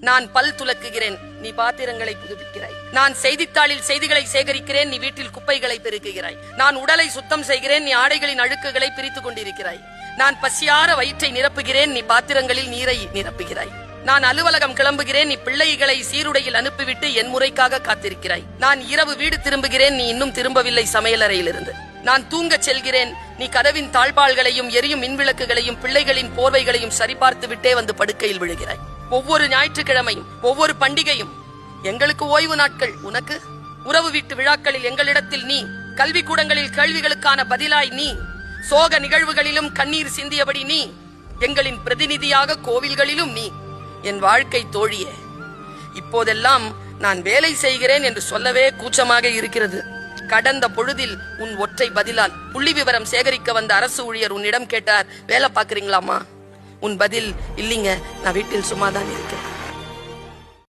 நான் பல் துலக்குகிறேன், நீ பாத்திரங்களை புதுப்பிக்கிறாய். நான் செய்தித்தாளில் செய்திகளை சேகரிக்கிறேன், நீ வீட்டில் குப்பைகளை பெருக்குகிறாய். நான் உடலை சுத்தம் செய்கிறேன், நீ ஆடைகளின் அழுக்குகளை பிரித்துக் கொண்டிருக்கிறாய். நான் பசியார வயிற்றை நிரப்புகிறேன், நீ பாத்திரங்களில் நீரை நிரப்புகிறாய். நான் அலுவலகம் கிளம்புகிறேன், நீ பிள்ளைகளை சீருடையில் அனுப்பிவிட்டு என் முறைக்காக காத்திருக்கிறாய். நான் இரவு வீடு திரும்புகிறேன், நீ இன்னும் திரும்பவில்லை சமையலறையிலிருந்து. நான் தூங்கச் செல்கிறேன், நீ கதவின் தாழ்பால்களையும் எரியும் மின்விளக்குகளையும் பிள்ளைகளின் போர்வைகளையும் சரிபார்த்து விட்டே வந்து படுக்கையில் விழுகிறாய். ஒவ்வொரு ஞாயிற்றுக்கிழமையும் ஒவ்வொரு பண்டிகையும் எங்களுக்கு ஓய்வு நாட்கள், உனக்கு உறவு வீட்டு விழாக்களில் எங்களிடத்தில் நீ, கல்வி கூடங்களில் கேள்விகளுக்கான பதிலாய் நீ, சோக நிகழ்வுகளிலும் கண்ணீர் சிந்தியபடி நீ, எங்களின் பிரதிநிதியாக கோவில்களிலும் நீ. என் வாழ்க்கை தோழியே, இப்போதெல்லாம் நான் வேலை செய்கிறேன் என்று சொல்லவே கூச்சமாக இருக்கிறது. கடந்த பொழுதில் உன் ஒற்றை பதிலால் புள்ளி விவரம் சேகரிக்க வந்த அரசு ஊழியர் உன்னிடம் கேட்டார், வேலை பாக்குறீங்களாமா? உன் பதில், இல்லைங்க, நான் வீட்டில் சும்மாதான் இருக்கேன்.